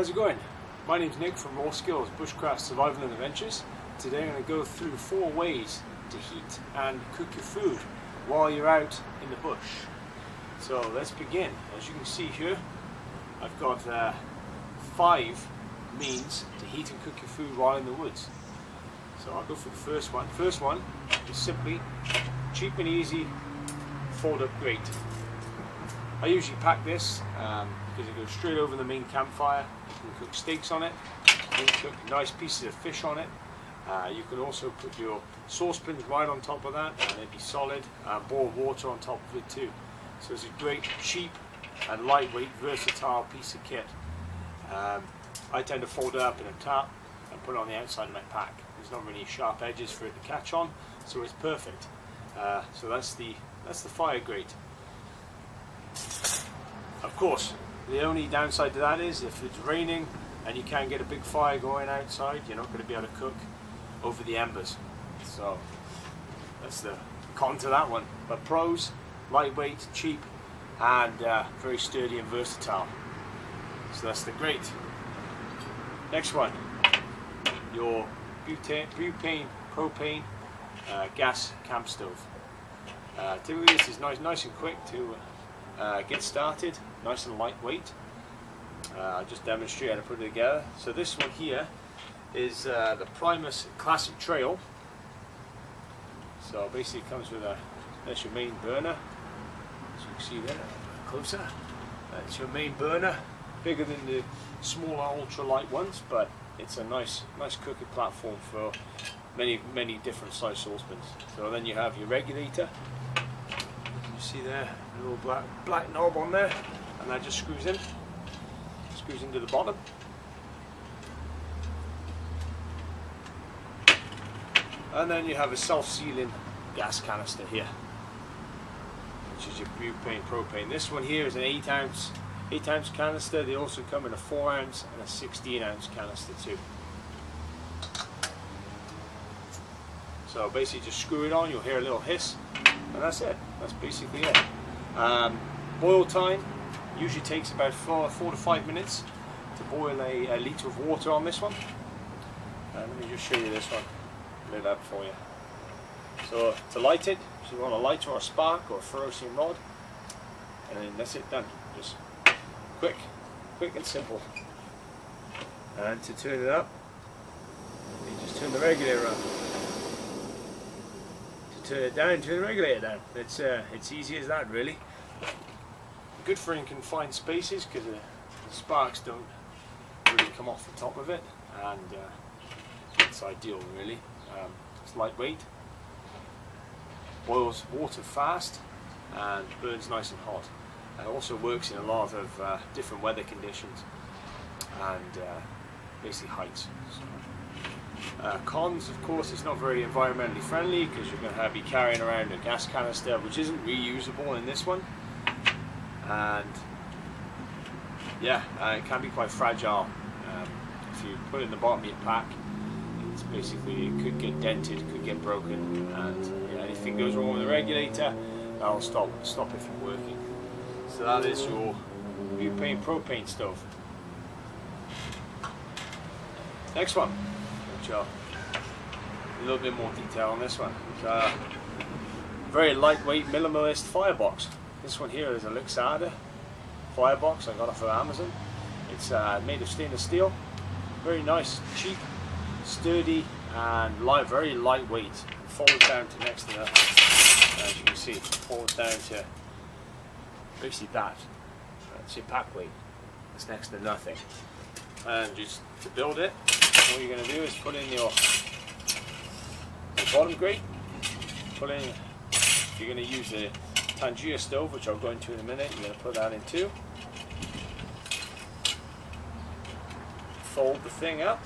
how's it going? My name's Nick from Raw Skills, Bushcraft Survival and Adventures. Today I'm going to go through 4 ways to heat and cook your food while you're out in the bush. So let's begin. As you can see here, I've got 5 means to heat and cook your food while in the woods. So I'll go for the first one. First one is simply cheap and easy fold up grate. I usually pack this because it goes straight over the main campfire. You can cook steaks on it, you can cook nice pieces of fish on it. You can also put your saucepans right on top of that and it'd be solid. Boil water on top of it too. So it's a great, cheap and lightweight, versatile piece of kit. I tend to fold it up in a tap and put it on the outside of my pack. There's not really sharp edges for it to catch on, so it's perfect. So that's the fire grate. Of course, the only downside to that is if it's raining and you can't get a big fire going outside, you're not going to be able to cook over the embers. So that's the con to that one. But pros: lightweight, cheap, and very sturdy and versatile. So that's the grate. Next one, your butane, propane, gas camp stove. Typically this is nice and quick to get started, nice and lightweight. I'll just demonstrate how to put it together. So this one here is the Primus Classic Trail. So basically it comes with that's your main burner. As you can see there, closer. That's your main burner, bigger than the smaller ultralight ones, but it's a nice cooking platform for many different size saucepans. So then you have your regulator. You see there, a little black knob on there, and that just screws into the bottom. And then you have a self-sealing gas canister here, which is your butane propane. This one here is an 8 ounce canister. They also come in a 4 ounce and a 16 ounce canister too. So basically just screw it on, you'll hear a little hiss, and that's it. That's basically it. Boil time usually takes about 4 to 5 minutes to boil a litre of water on this one. Let me just show you this one, lit up for you. So to light it, if you want a lighter or a spark or a ferrocene rod, and then that's it, done. Just quick and simple. And to turn it up, you just turn the regulator on. Turn it down, turn the regulator down. It's easy as that, really. Good for in confined spaces because the sparks don't really come off the top of it, and it's ideal, really. It's lightweight, boils water fast, and burns nice and hot. It also works in a lot of different weather conditions and basically heights. So, cons, of course, it's not very environmentally friendly because you're going to be carrying around a gas canister which isn't reusable in this one, and yeah, it can be quite fragile. If you put it in the bottom of your pack, it's basically, it could get dented, could get broken, and yeah, anything goes wrong with the regulator, that'll stop it from working. So that is your butane propane stove. Next one, a little bit more detail on this one. It's a very lightweight minimalist firebox. This one here is a lixada firebox I got off of Amazon. It's made of stainless steel. Very nice, cheap, sturdy, and very lightweight. Folds down to next to that. As you can see, folds down to basically that. That's your pack weight. It's next to nothing. And just to build it, all you're going to do is put in your bottom grate. Put in, if you're going to use a Trangia stove, which I'll go into in a minute, you're going to put that in too. Fold the thing up.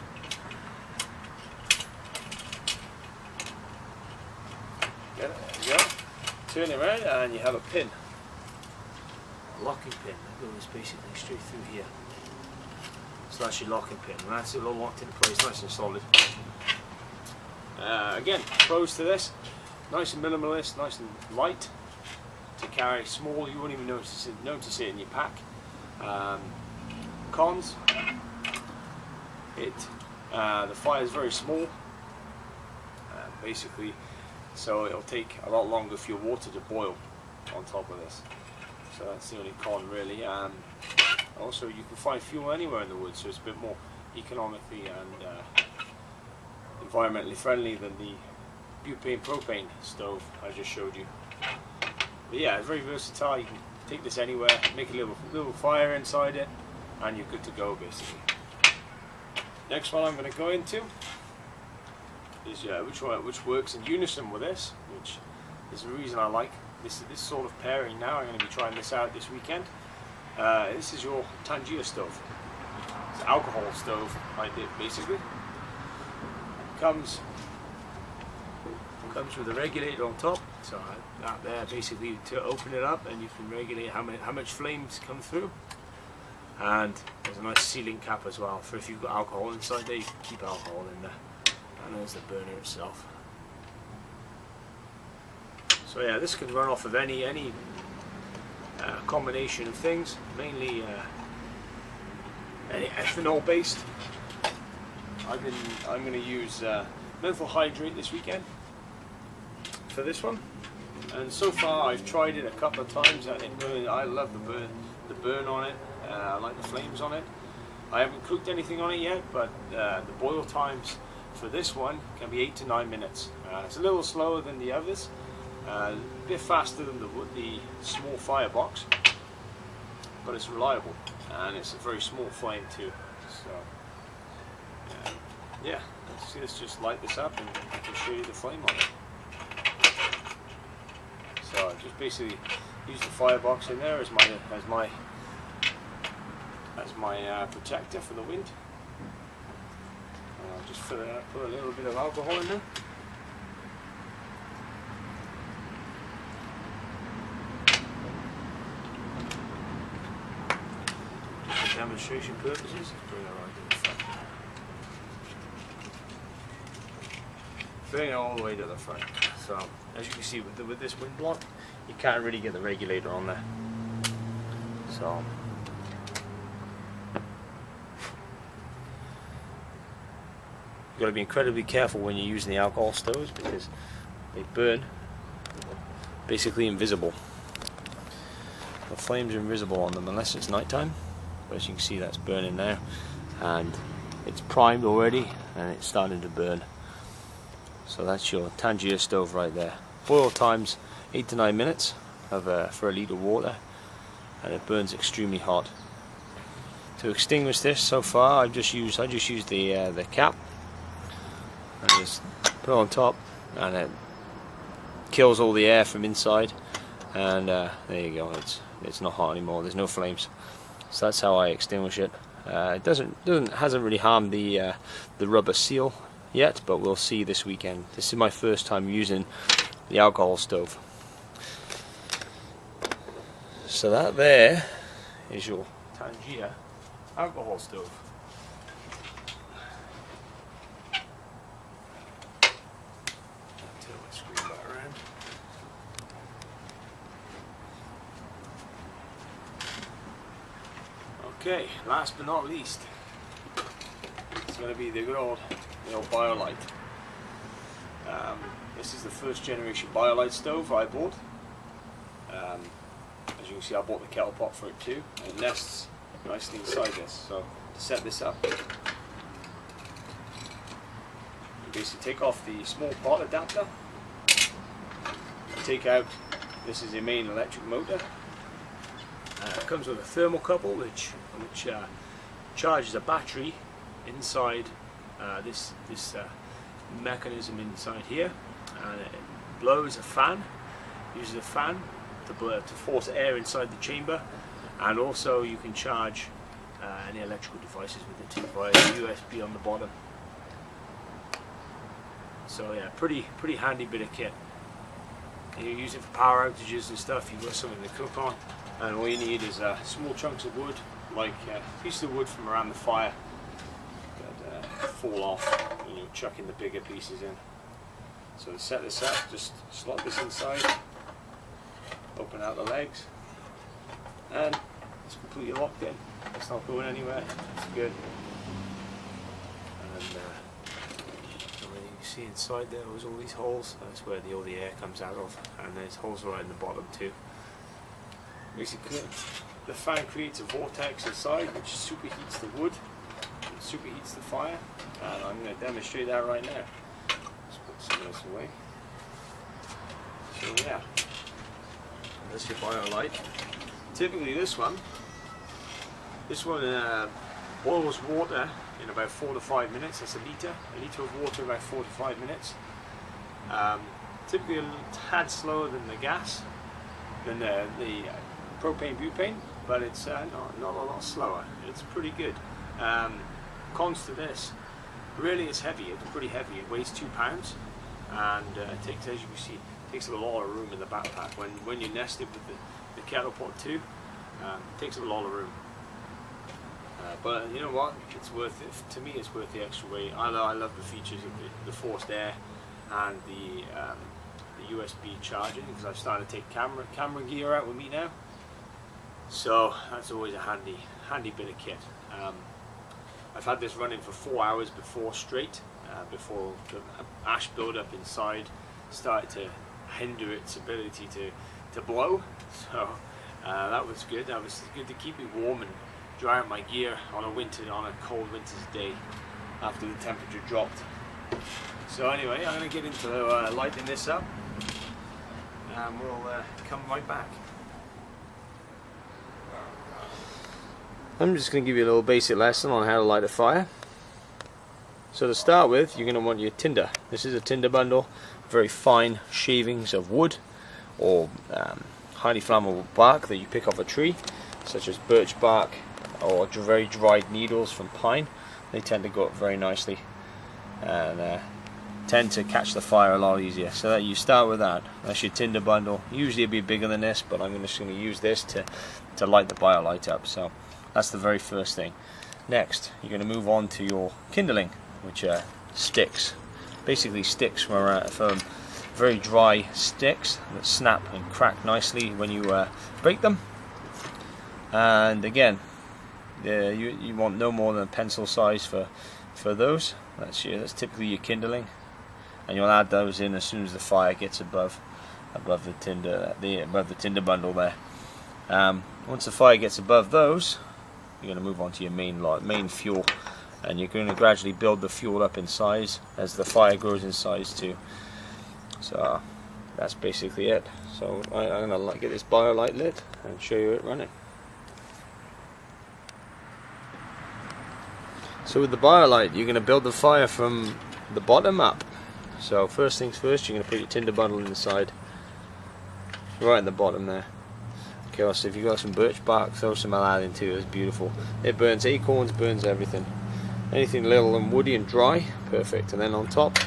There you go. Turn it around and you have a pin. A locking pin that goes basically straight through here. So that's your locking pin, and that's it all locked into place, nice and solid. Again, pros to this: nice and minimalist, nice and light to carry, small. You won't even notice it in your pack. Cons: the fire is very small, basically, so it'll take a lot longer for your water to boil on top of this. So that's the only con really. Also, you can find fuel anywhere in the woods, so it's a bit more economically and environmentally friendly than the butane propane stove I just showed you. But yeah, it's very versatile. You can take this anywhere, make a little fire inside it, and you're good to go basically. Next one I'm going to go into is which works in unison with this, which is the reason I like this sort of pairing now. I'm going to be trying this out this weekend. This is your Trangia stove. It's an alcohol stove, basically. Comes with a regulator on top, so that there basically to open it up, and you can regulate how much flames come through. And there's a nice sealing cap as well for if you've got alcohol inside there, you can keep alcohol in there. And there's the burner itself. So yeah, this can run off of any combination of things, mainly any ethanol based. I'm going to use methyl hydrate this weekend for this one, and so far I've tried it a couple of times and I love the burn on it. I like the flames on it. I haven't cooked anything on it yet, but the boil times for this one can be 8 to 9 minutes. It's a little slower than the others, a bit faster than the small firebox, but it's reliable and it's a very small flame too. So yeah, let's just light this up and I can show you the flame on it. So I just basically use the firebox in there as my protector for the wind. And I'll just fill it up, put a little bit of alcohol in there. Just for demonstration purposes, let's bring it right to the front. Bring it all the way to the front. So as you can see with this wind block, you can't really get the regulator on there. So you've got to be incredibly careful when you're using the alcohol stoves because they burn basically invisible. The flames are invisible on them unless it's nighttime, but as you can see that's burning now and it's primed already and it's starting to burn. So that's your Trangia stove right there. Boil times 8 to 9 minutes for a litre of water, and it burns extremely hot. To extinguish this, so far I just used the cap and just put it on top, and it kills all the air from inside. And there you go. It's not hot anymore. There's no flames. So that's how I extinguish it. It hasn't really harmed the rubber seal yet, but we'll see this weekend. This is my first time using the alcohol stove. So that there is your Trangia alcohol stove. Turn my screen back around. Okay, last but not least, it's going to be the good old Biolite. This is the first generation Biolite stove I bought. As you can see, I bought the kettle pot for it too, and it nests nicely inside this. So to set this up, you basically take off the small pot adapter, take out, this is the main electric motor. It comes with a thermocouple which charges a battery inside this mechanism inside here, and it blows a fan, uses a fan to force air inside the chamber, and also you can charge any electrical devices with it too via USB on the bottom. So yeah, pretty handy bit of kit. You use it for power outages and stuff. You've got something to cook on, and all you need is small chunks of wood, like pieces of wood from around the fire that fall off when you're chucking the bigger pieces in. So to set this up, just slot this inside, open out the legs, and it's completely locked in. It's not going anywhere. It's good. see inside there was all these holes. That's where all the air comes out of, and there's holes right in the bottom too. Basically, the fan creates a vortex inside, which superheats the wood, it superheats the fire, and I'm going to demonstrate that right now. Let's put some of this away. So yeah, that's your Biolite. Typically this one boils water in about 4 to 5 minutes. That's a litre of water in about 4 to 5 minutes. Typically a tad slower than the gas, than the propane butane, but it's not a lot slower. It's pretty good. Cons to this, really it's heavy. It's pretty heavy. It weighs 2 pounds, and it takes, as you can see, it takes a lot of room in the backpack. When you nest it with the kettle pot too, it takes a lot of room. But you know what? It's worth it. To me, it's worth the extra weight. I love the features of the forced air and the USB charging, because I've started to take camera gear out with me now. So that's always a handy bit of kit. I've had this running for 4 hours before before the ash buildup inside started to hinder its ability to blow. So that was good. That was good to keep me warm and dry out my gear on a cold winter's day after the temperature dropped. So anyway, I'm going to get into lighting this up, and we'll come right back. I'm just going to give you a little basic lesson on how to light a fire. So to start with, you're going to want your tinder. This is a tinder bundle, very fine shavings of wood or highly flammable bark that you pick off a tree, such as birch bark or very dried needles from pine. They tend to go up very nicely and tend to catch the fire a lot easier. So that you start with that. That's your tinder bundle. Usually it'd be bigger than this, but I'm just going to use this to light the Biolite up. So that's the very first thing. Next, you're going to move on to your kindling, which are sticks. Basically sticks from very dry sticks that snap and crack nicely when you break them. And again, you want no more than a pencil size for those. That's typically your kindling, and you'll add those in as soon as the fire gets above the tinder bundle there. Once the fire gets above those, you're going to move on to your main fuel, and you're going to gradually build the fuel up in size as the fire grows in size too. So that's basically it. So I'm going to get this Biolite lit and show you it running. So with the Biolite, you're going to build the fire from the bottom up. So first things first, you're going to put your tinder bundle inside, right in the bottom there. Okay, so if you've got some birch bark, throw some of that into it. It's beautiful. It burns acorns, burns everything. Anything little and woody and dry, perfect. And then on top,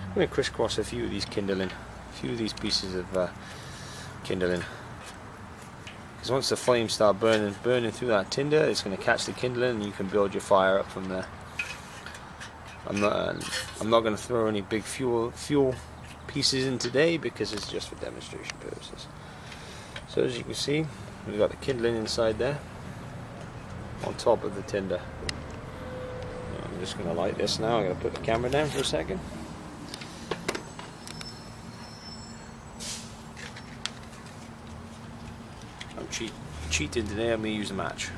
I'm going to crisscross a few of these pieces of kindling. Because once the flames start burning through that tinder, it's going to catch the kindling, and you can build your fire up from there. I'm not going to throw any big fuel pieces in today because it's just for demonstration purposes. So as you can see, we've got the kindling inside there, on top of the tinder. I'm just going to light this now. I'm going to put the camera down for a second. I'm cheating today. I'm going to use a match.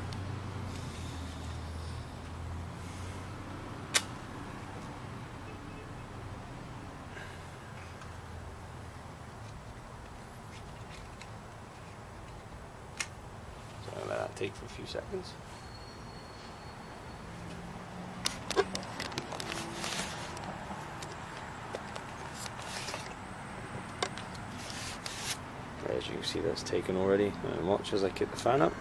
So I'll let that take for a few seconds. As you can see, that's taken already. And watch as I kick the fan up.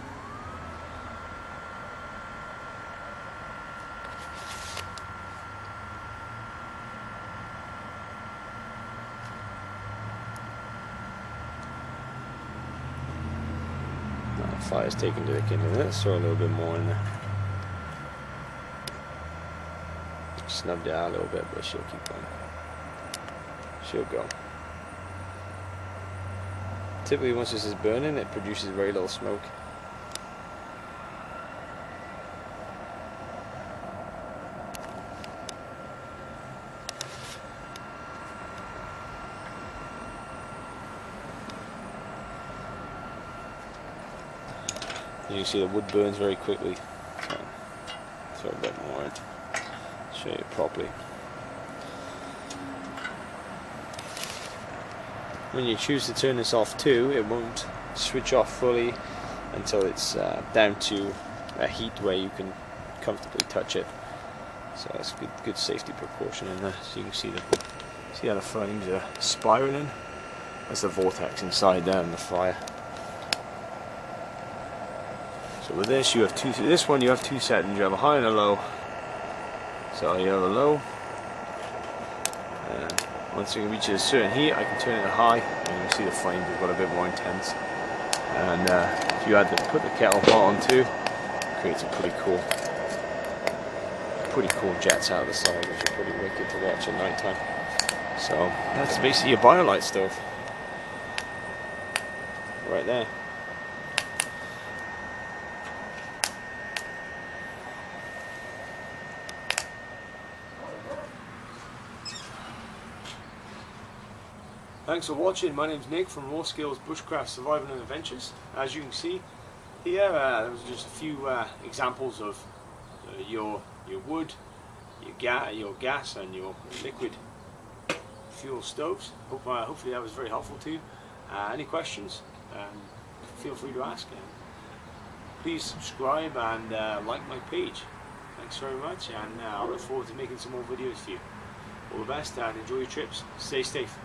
Now the fire's taken to the kindling. Let's throw a little bit more in there. Snubbed it out a little bit, but she'll keep going. She'll go. Typically once this is burning, it produces very little smoke. As you can see, the wood burns very quickly. So, throw a bit more in. Show you properly. When you choose to turn this off too, it won't switch off fully until it's down to a heat where you can comfortably touch it. So that's a good safety precaution in there. So you can see how the flames are spiraling. That's the vortex inside there in the fire. So with this you have two settings. You have a high and a low. So you have a low, and once it reaches a certain heat, I can turn it to high, and you can see the flames have got a bit more intense. And if you had to put the kettle pot on too, it creates a pretty cool jets out of the side, which are pretty wicked to watch at night time. So that's basically your Biolite stove right there. Thanks for watching. My name's Nick from R.A.W. Skills Bushcraft Survival and Adventures. As you can see here, there was just a few examples of your wood, your gas and your liquid fuel stoves. Hopefully that was very helpful to you. Any questions, feel free to ask. Please subscribe and like my page. Thanks very much, and I look forward to making some more videos for you. All the best and enjoy your trips. Stay safe.